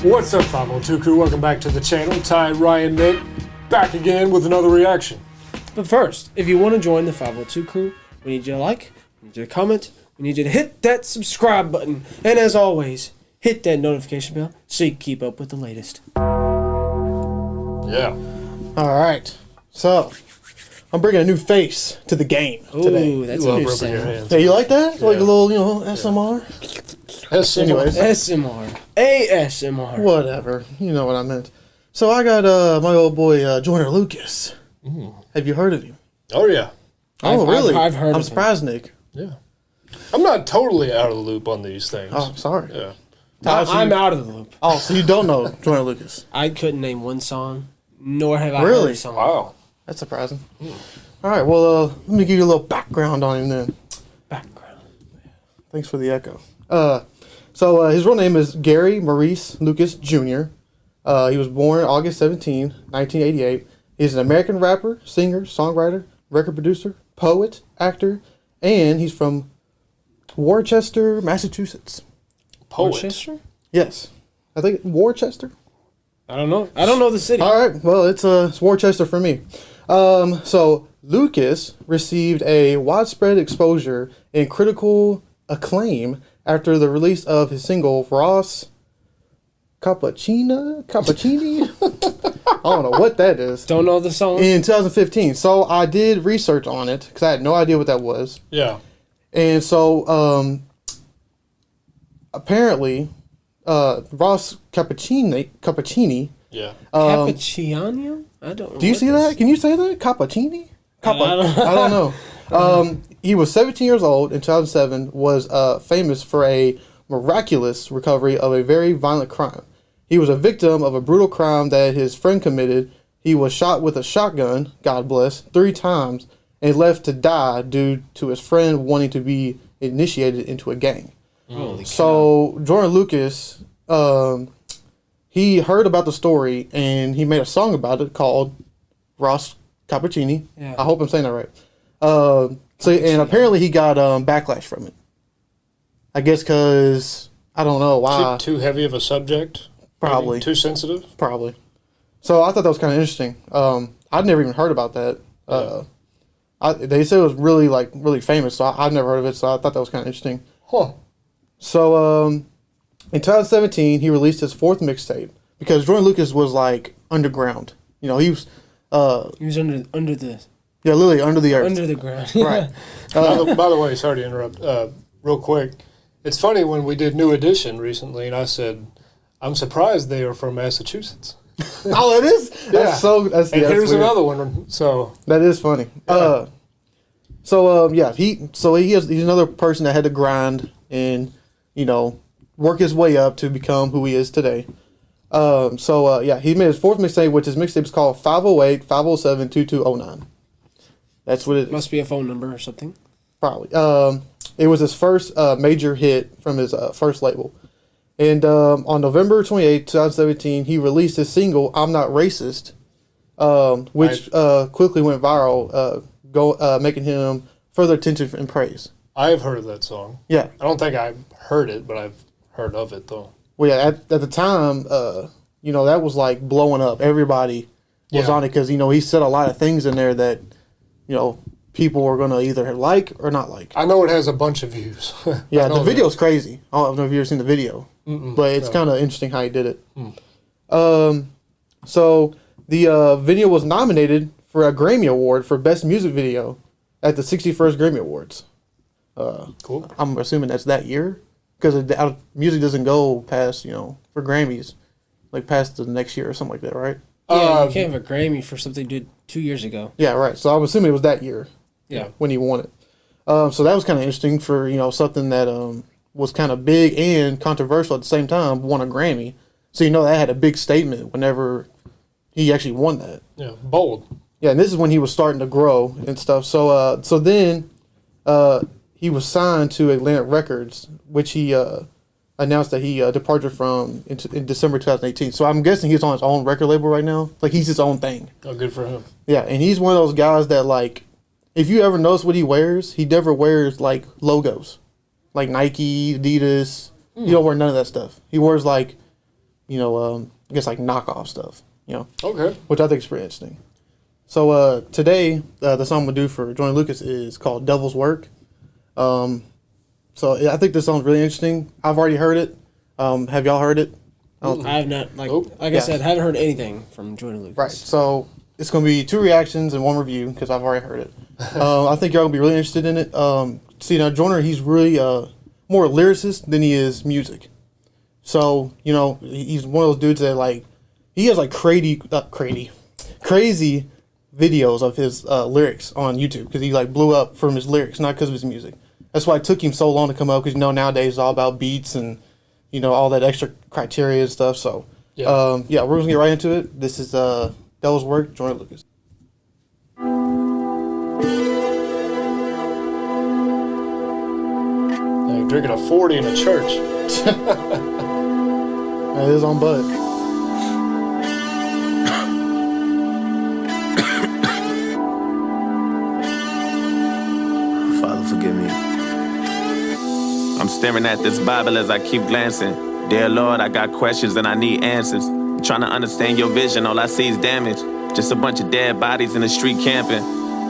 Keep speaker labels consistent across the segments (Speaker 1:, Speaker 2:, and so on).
Speaker 1: What's up, 502 crew? Welcome back to the channel. Ty, Ryan, Nick, back again with another reaction.
Speaker 2: But first, if you want to join the 502 crew, we need you to like, we need you to comment, we need you to hit that subscribe button, and as always, hit that notification bell so you can keep up with the latest.
Speaker 1: Yeah.
Speaker 3: All right, so I'm bringing a new face to the game today.
Speaker 2: Ooh, that's
Speaker 1: You
Speaker 2: a
Speaker 1: love
Speaker 2: new
Speaker 1: rubbing your
Speaker 2: sound.
Speaker 1: hands.
Speaker 3: Yeah, you like that?
Speaker 1: Yeah.
Speaker 3: Like a little, SMR? Anyways.
Speaker 2: ASMR. ASMR.
Speaker 3: Whatever. You know what I meant. So I got my old boy Joyner Lucas. Have you heard of him?
Speaker 1: Oh, yeah.
Speaker 3: Oh, really?
Speaker 2: I've heard of
Speaker 3: I'm
Speaker 2: him.
Speaker 3: surprised, Nick.
Speaker 1: Yeah. I'm not totally out of the loop on these things.
Speaker 3: Oh, I'm sorry.
Speaker 1: Yeah.
Speaker 2: I'm out of the loop.
Speaker 3: Oh, so you don't know Joyner Lucas?
Speaker 2: I couldn't name one song, nor have I
Speaker 3: Really?
Speaker 2: heard a song.
Speaker 1: Wow.
Speaker 3: That's surprising. All right, well, let me give you a little background on him then.
Speaker 2: Background.
Speaker 3: Thanks for the echo. So his real name is Gary Maurice Lucas Jr. He was born August 17, 1988. He's an American rapper, singer, songwriter, record producer, poet, actor, and he's from Worcester, Massachusetts.
Speaker 1: Poet.
Speaker 2: Worcester?
Speaker 3: Yes. I think Worcester.
Speaker 2: I don't know. I don't know the city.
Speaker 3: All right, well, it's Worcester for me. So Lucas received a widespread exposure and critical acclaim after the release of his single Ross Cappuccini? I don't know what that is.
Speaker 2: Don't know the song?
Speaker 3: In 2015. So I did research on it because I had no idea what that was.
Speaker 1: Yeah.
Speaker 3: And so apparently Ross Cappuccini.
Speaker 1: Yeah.
Speaker 2: Cappuccino? I don't know.
Speaker 3: Do you see that? Can you say that? Cappuccini? I don't know. He was 17 years old in 2007, was famous for a miraculous recovery of a very violent crime. He was a victim of a brutal crime that his friend committed. He was shot with a shotgun, God bless, 3 times, and left to die due to his friend wanting to be initiated into a gang.
Speaker 2: Holy
Speaker 3: So Joyner Lucas, he heard about the story and he made a song about it called Ross Cappuccini.
Speaker 2: Yeah.
Speaker 3: I hope I'm saying that right. And apparently he got backlash from it. I guess because I don't know why.
Speaker 1: Too heavy of a subject?
Speaker 3: Probably.
Speaker 1: Maybe? Too sensitive?
Speaker 3: Probably. So I thought that was kind of interesting. I'd never even heard about that. They said it was really famous, so I'd never heard of it. So I thought that was kind of interesting.
Speaker 1: Huh.
Speaker 3: So in 2017, he released his 4th mixtape because Joyner Lucas was like underground. You know, he was.
Speaker 2: He was under the
Speaker 3: Yeah, literally under the earth.
Speaker 2: under the ground.
Speaker 3: Right.
Speaker 1: By the way, sorry to interrupt. Real quick. It's funny when we did New Edition recently, and I said, I'm surprised they are from Massachusetts.
Speaker 3: Oh, it is?
Speaker 1: Yeah.
Speaker 3: That's so. That's
Speaker 1: Here's
Speaker 3: weird.
Speaker 1: another one. So
Speaker 3: That is funny.
Speaker 1: Yeah.
Speaker 3: He's another person that had to grind and, work his way up to become who he is today. He made his 4th mixtape, which his mixtape is called 508-507-2209. That's what it is.
Speaker 2: Must be a phone number or something.
Speaker 3: Probably. It was his first major hit from his first label. And on November 28, 2017, he released his single, I'm Not Racist, which quickly went viral, making him further attention and praise.
Speaker 1: I have heard of that song.
Speaker 3: Yeah.
Speaker 1: I don't think I've heard it, but I've heard of it, though.
Speaker 3: Well, yeah, at the time, that was like blowing up. Everybody was on it because, he said a lot of things in there that, people were going to either like or not like.
Speaker 1: I know it has a bunch of views.
Speaker 3: Yeah, the video's crazy. I don't know if you've ever seen the video, but it's kind of interesting how he did it. So the video was nominated for a Grammy Award for Best Music Video at the 61st Grammy Awards.
Speaker 1: Cool.
Speaker 3: I'm assuming that's that year because music doesn't go past, for Grammys, like past the next year or something like that, right?
Speaker 2: Yeah, you can't have a Grammy for something you did 2 years ago.
Speaker 3: Yeah, right. So I'm assuming it was that year.
Speaker 2: Yeah.
Speaker 3: When he won it. So that was kind of interesting for, something that was kind of big and controversial at the same time, won a Grammy. So, that had a big statement whenever he actually won that.
Speaker 1: Yeah, bold.
Speaker 3: Yeah, and this is when he was starting to grow and stuff. So then he was signed to Atlantic Records, which he announced that he departed from in December 2018. So I'm guessing he's on his own record label right now. Like, he's his own thing.
Speaker 1: Oh, good for him.
Speaker 3: Yeah, and he's one of those guys that, like, if you ever notice what he wears, he never wears, like, logos. Like Nike, Adidas. He don't wear none of that stuff. He wears, like, I guess like knockoff stuff,
Speaker 1: Okay.
Speaker 3: which I think is pretty interesting. So today, the song I'm gonna do for Joyner Lucas is called "Devil's Work." So I think this song's really interesting. I've already heard it. Have y'all heard it?
Speaker 2: I have not, like I
Speaker 3: Yeah.
Speaker 2: said, haven't heard anything from Joyner Lucas.
Speaker 3: Right. So it's gonna be 2 reactions and 1 review because I've already heard it. I think y'all gonna be really interested in it. See now, Joyner, he's really more lyricist than he is music. So he's one of those dudes that like he has like crazy videos of his lyrics on YouTube because he like blew up from his lyrics, not because of his music. That's why it took him so long to come up because nowadays it's all about beats and all that extra criteria and stuff. So we're gonna get right into it. This is Devil's Work, Joyner Lucas.
Speaker 1: Like drinking a 40 in a church.
Speaker 3: It is on Bud.
Speaker 4: Father, forgive me. I'm staring at this Bible as I keep glancing. Dear Lord, I got questions and I need answers. I'm trying to understand your vision, all I see is damage. Just a bunch of dead bodies in the street camping.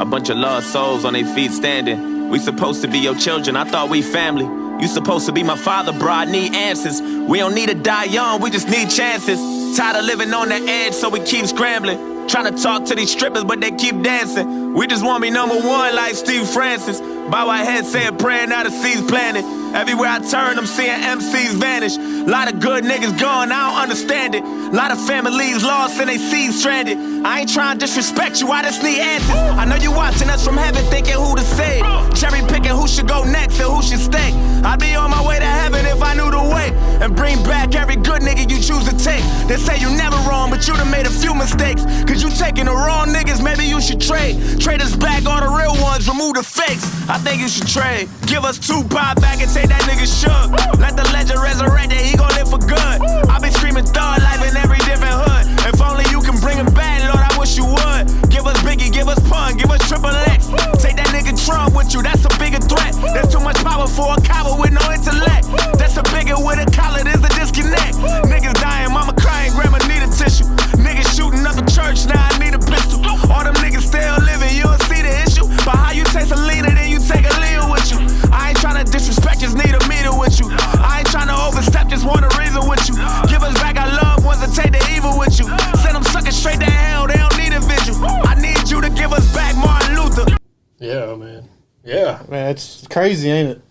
Speaker 4: A bunch of lost souls on their feet standing. We supposed to be your children, I thought we family. You supposed to be my father, bro, I need answers. We don't need to die young, we just need chances. Tired of living on the edge, so we keep scrambling. Trying to talk to these strippers, but they keep dancing. We just want me number 1 like Steve Francis. Bow our heads saying prayer, now the seeds planted. Everywhere I turn, I'm seeing MCs vanish. Lot of good niggas gone, I don't understand it. Lot of families lost and they seeds stranded. I ain't trying to disrespect you, I just need answers. I know you watching us from heaven thinking who to save. Cherry picking who should go next and who should stay. I'd be on my way to heaven if I knew the way. And bring back every good nigga you choose to take. They say you never wrong, but you done made a few mistakes. Cause you taking the wrong niggas, maybe you should trade. Trade us back all the real ones, remove the fakes. I think you should trade. Give us 2 pop back and take that nigga shook. Let the legend resurrect that he gon' live for good. I be screaming thug life in every different hood. If only you can bring him back, Lord, I wish you would. Give us Biggie, give us Pun, give us Triple X. Take that nigga Trump with you, that's a bigger threat. There's too much power for a coward with no intellect. That's a bigger with a collar, there's a disconnect. Niggas dying, mama crying, grandma need a tissue. Niggas shooting up the church, now I need a pistol. All them niggas still living, you don't see the issue. But how you taste a leader, then you take a leader with you. I ain't tryna disrespect, just need a meter with you. I ain't tryna overstep, just want a reason with you. Give us back our loved ones and take the evil with you. Send them suckers straight to hell, they don't need a vigil. I need you to give us back Martin Luther.
Speaker 1: Yeah, man. Yeah.
Speaker 3: Man, it's crazy, ain't it?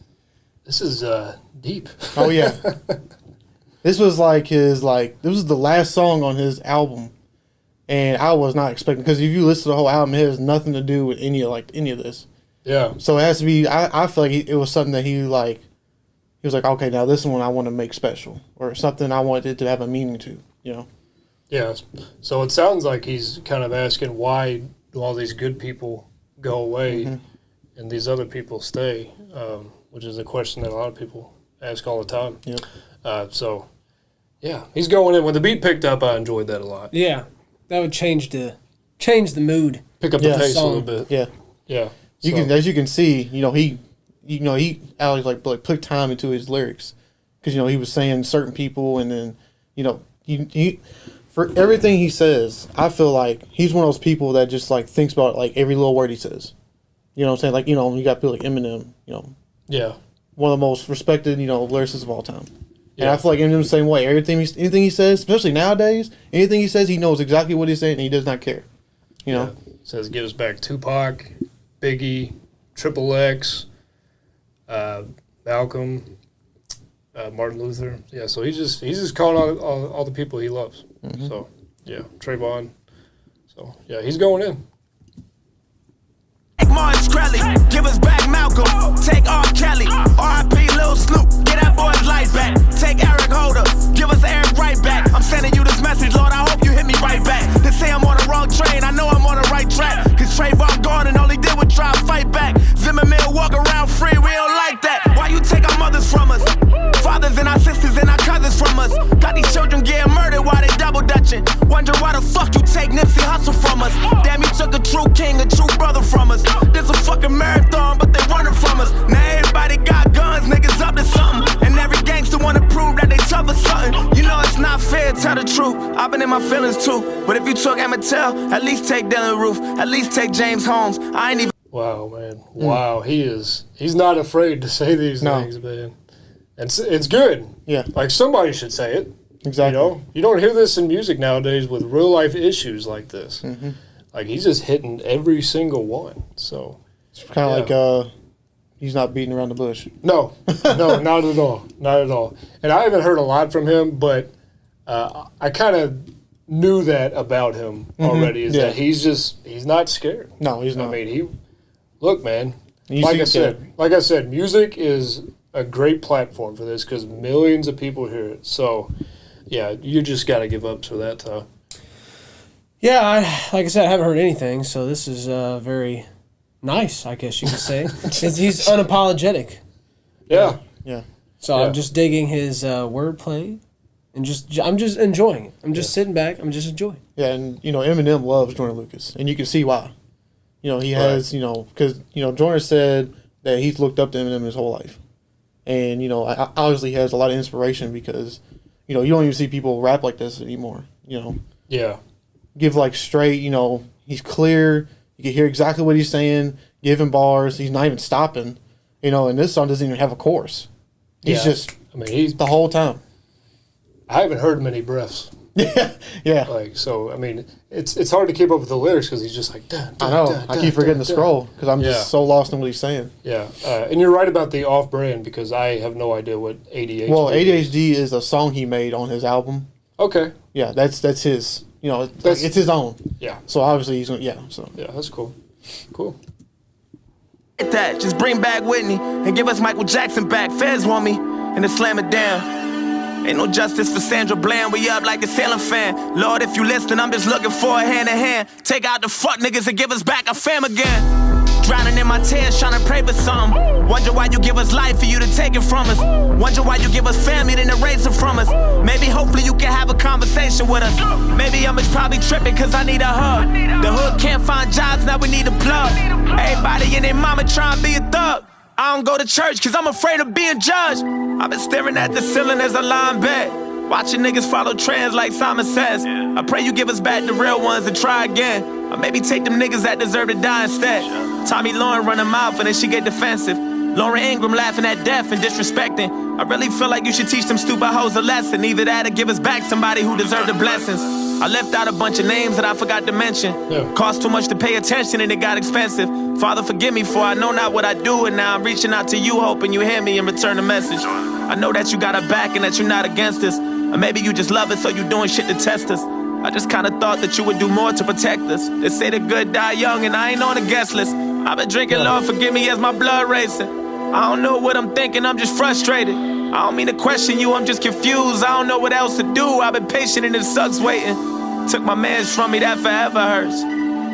Speaker 1: This is deep.
Speaker 3: Oh yeah. This was this was the last song on his album, and I was not expecting, because if you listen to the whole album, it has nothing to do with any of this.
Speaker 1: Yeah.
Speaker 3: So it has to be. I feel like it was something that he was like, okay, now this one I want to make special, or something I want it to have a meaning to,
Speaker 1: Yeah. So it sounds like he's kind of asking, why do all these good people go away and these other people stay? Which is a question that a lot of people ask all the time.
Speaker 3: Yep.
Speaker 1: So, yeah, he's going in. When the beat picked up, I enjoyed that a lot.
Speaker 2: Yeah, that would change the mood.
Speaker 1: Pick up the pace
Speaker 2: song.
Speaker 1: a little bit.
Speaker 3: Yeah.
Speaker 1: Yeah.
Speaker 3: As you can see, he Alex like put time into his lyrics, because he was saying certain people, and then he for everything he says, I feel like he's one of those people that just like thinks about like every little word he says. You know what I'm saying? Like you got people like Eminem,
Speaker 1: Yeah.
Speaker 3: one of the most respected lyricists of all time.
Speaker 1: Yeah.
Speaker 3: And I feel like Eminem's the same way. Anything he says, especially nowadays, anything he says, he knows exactly what he's saying, and he does not care.
Speaker 1: Yeah. Says give us back Tupac, Biggie, Triple X, Malcolm, Martin Luther. Yeah, so he's just calling out all the people he loves. So yeah, Trayvon. So yeah, he's going in.
Speaker 4: Martin Shkreli, give us back Malcolm. Take R. Kelly, R.I.P. Lil Snoop. Get that boy's life back. Take Eric Holder, give us Eric right back. I'm sending you this message, Lord, I hope you hit me right back. They say I'm on the wrong train, I know I'm on the right track. Cause Trayvon gone and all he did was try to fight back. Zimmerman walk around free, we don't like that. Why you take our mothers from us? Fathers and our sisters and our cousins from us. Got these children getting murdered while they double dutching. Wonder why the fuck you take Nipsey Hussle from us. Damn, you took a true king, a true brother from us. This a fucking marathon, but they running from us. Now everybody got guns, niggas up to something. And every gangster wanna prove that they tough or something. You know it's not fair tell the truth. I've been in my feelings too. But if you took Emmett Till, at least take Dylan Roof. At least take James Holmes. I ain't even.
Speaker 1: Wow, man. Wow, he's not afraid to say these things, man. It's good.
Speaker 3: Yeah.
Speaker 1: Like, somebody should say it.
Speaker 3: Exactly.
Speaker 1: You know? You don't hear this in music nowadays with real-life issues like this.
Speaker 3: Mm-hmm.
Speaker 1: Like, he's just hitting every single one. So
Speaker 3: It's kind of like he's not beating around the bush.
Speaker 1: No, not at all. Not at all. And I haven't heard a lot from him, but I kind of knew that about him already, is that he's not scared.
Speaker 3: No, he's not.
Speaker 1: I mean, look, man,
Speaker 3: You
Speaker 1: like
Speaker 3: see-
Speaker 1: I said, music is a great platform for this because millions of people hear it. So, yeah, you just got to give up to that, Tom.
Speaker 2: Yeah, like I said, I haven't heard anything, so this is very nice, I guess you could say. He's unapologetic.
Speaker 1: Yeah.
Speaker 3: Yeah.
Speaker 2: So
Speaker 1: Yeah.
Speaker 2: I'm just digging his wordplay, and I'm just enjoying it. I'm just sitting back. I'm just enjoying.
Speaker 3: Yeah, and Eminem loves Joyner Lucas, and you can see why. He has because Joyner said that he's looked up to Eminem his whole life, and obviously he has a lot of inspiration because you don't even see people rap like this anymore.
Speaker 1: Yeah.
Speaker 3: Give like straight. He's clear. You can hear exactly what he's saying. Give him bars. He's not even stopping. And this song doesn't even have a chorus. He's just
Speaker 1: he's
Speaker 3: the whole time.
Speaker 1: I haven't heard many breaths.
Speaker 3: Yeah.
Speaker 1: Like, so, I mean, it's hard to keep up with the lyrics because he's just like, dun, dun,
Speaker 3: I know.
Speaker 1: dun,
Speaker 3: I
Speaker 1: dun,
Speaker 3: keep forgetting
Speaker 1: dun,
Speaker 3: to scroll because I'm
Speaker 1: Yeah.
Speaker 3: just so lost in what he's saying.
Speaker 1: Yeah. And you're right about the off-brand because I have no idea what ADHD
Speaker 3: Well,
Speaker 1: is.
Speaker 3: ADHD is a song he made on his album.
Speaker 1: Okay.
Speaker 3: Yeah, that's his.
Speaker 1: That's-
Speaker 3: it's his own.
Speaker 1: Yeah.
Speaker 3: So obviously he's gonna. Yeah. So
Speaker 1: Yeah, that's cool. Cool.
Speaker 4: That. Just bring back Whitney and give us Michael Jackson back. Feds want me and to slam it down. Ain't no justice for Sandra Bland. We up like a Salem fan. Lord, if you listen, I'm just looking for a hand in hand. Take out the fuck niggas and give us back our fam again. Drowning in my tears, trying to pray for something. Wonder why you give us life for you to take it from us. Wonder why you give us family then erase it from us. Maybe hopefully you can have a conversation with us. Maybe I'm just probably tripping cause I need a hug. The hood can't find jobs, now we need a plug. Everybody and their mama trying to be a thug. I don't go to church cause I'm afraid of being judged. I've been staring at the ceiling as I lie in bed. Watching niggas follow trends like Simon says. I pray you give us back the real ones and try again. Or maybe take them niggas that deserve to die instead. Tommy Lauren run her mouth and then she get defensive. Lauren Ingram laughing at death and disrespecting. I really feel like you should teach them stupid hoes a lesson. Either that or give us back somebody who deserved the blessings. I left out a bunch of names that I forgot to mention. Cost too much to pay attention and it got expensive. Father, forgive me for I know not what I do, and now I'm reaching out to you hoping you hear me and return the message. I know that you got our back and that you're not against us. Or maybe you just love us so you doing shit to test us. I just kinda thought that you would do more to protect us. They say the good die young and I ain't on the guest list. I've been drinking, Lord forgive me as my blood racing. I don't know what I'm thinking, I'm just frustrated. I don't mean to question you, I'm just confused. I don't know what else to do, I've been patient and it sucks waiting. Took my mans from me, that forever hurts.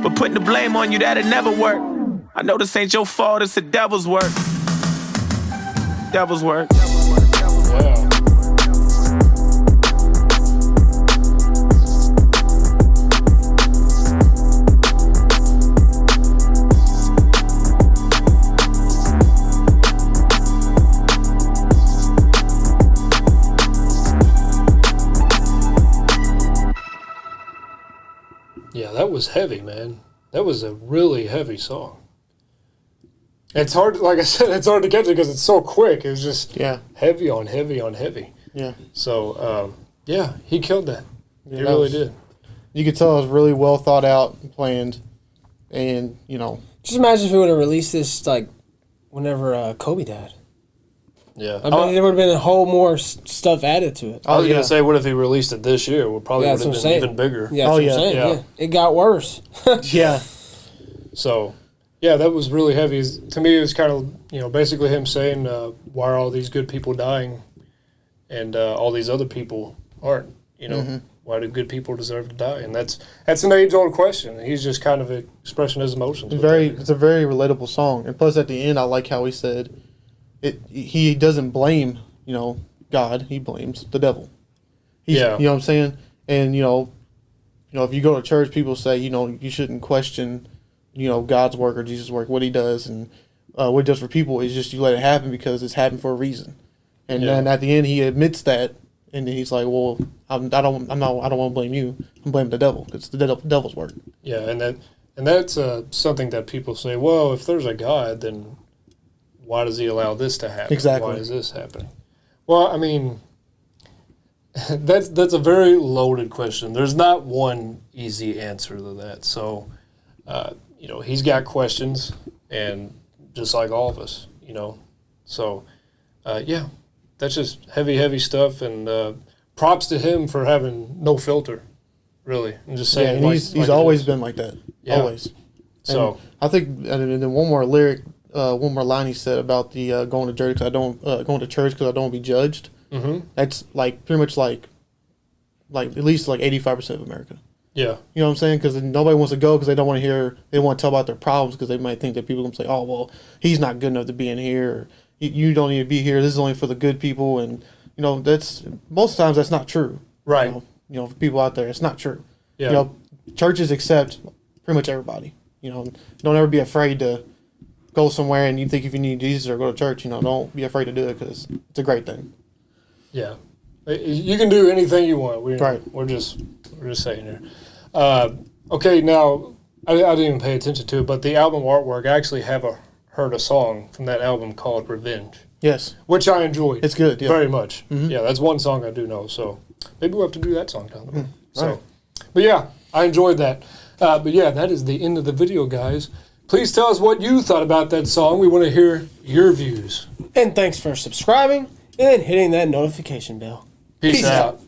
Speaker 4: But putting the blame on you, that'll never work. I know this ain't your fault, it's the devil's work. Devil's work.
Speaker 1: Yeah. Yeah, that was heavy, man. That was a really heavy song. It's hard, like I said, it's hard to get to because it's so quick. It was just heavy on heavy on heavy.
Speaker 3: Yeah.
Speaker 1: So, yeah, he killed that.
Speaker 3: Yeah,
Speaker 1: He really did.
Speaker 3: You could tell it was really well thought out and planned, and
Speaker 2: Just imagine if we would have released this like whenever Kobe died.
Speaker 1: Yeah.
Speaker 2: I mean, there would have been a whole more stuff added to it.
Speaker 1: I was going to say, what if he released it this year? It probably would have been even bigger.
Speaker 2: Yeah, that's what I'm saying. Yeah. It got worse.
Speaker 3: Yeah.
Speaker 1: So, yeah, that was really heavy. To me, it was kind of, basically him saying, why are all these good people dying and all these other people aren't, Why do good people deserve to die? And that's an age-old question. He's just kind of expressing his emotions.
Speaker 3: It's a very relatable song. And plus, at the end, I like how he said, he doesn't blame, God. He blames the devil. You know what I'm saying? And, if you go to church, people say, you shouldn't question, God's work or Jesus' work, what he does. And what he does for people is just you let it happen because it's happened for a reason. And then at the end, he admits that, And then he's like, well, I don't want to blame you. I'm blaming the devil. It's the devil's work.
Speaker 1: Yeah, and that's something that people say. Well, if there's a God, then why does He allow this to happen?
Speaker 3: Exactly.
Speaker 1: Why is this happening? Well, I mean, that's a very loaded question. There's not one easy answer to that. So, He's got questions, and just like all of us, So, that's just heavy stuff, and props to him for having no filter, really, and just saying.
Speaker 3: Yeah, and he's always been like that. Yeah. Always.
Speaker 1: So
Speaker 3: and I think, and then one more line he said about the going to church. Going to church because I don't want to be judged.
Speaker 1: Mm-hmm.
Speaker 3: That's like pretty much like at least like 85% of America.
Speaker 1: Yeah.
Speaker 3: You know what I'm saying? Because nobody wants to go because they don't want to hear. They want to tell about their problems because they might think that people can say, "Oh, well, he's not good enough to be in here." Or, you don't need to be here. This is only for the good people, and that's most times that's not true.
Speaker 1: Right.
Speaker 3: For people out there, it's not true.
Speaker 1: Yeah.
Speaker 3: Churches accept pretty much everybody. Don't ever be afraid to go somewhere and you think if you need Jesus or go to church. Don't be afraid to do it because it's a great thing.
Speaker 1: Yeah. You can do anything you want. We're just saying here. Okay, now I didn't even pay attention to it, but the album artwork, I actually heard a song from that album called Revenge.
Speaker 3: Yes.
Speaker 1: Which I enjoyed.
Speaker 3: It's good, yeah.
Speaker 1: Very much.
Speaker 3: Mm-hmm.
Speaker 1: Yeah, that's one song I do know, so maybe we'll have to do that song down the road. So,
Speaker 3: right.
Speaker 1: But yeah, I enjoyed that. But yeah, that is the end of the video, guys. Please tell us what you thought about that song. We want to hear your views.
Speaker 2: And thanks for subscribing and hitting that notification bell.
Speaker 1: Peace out.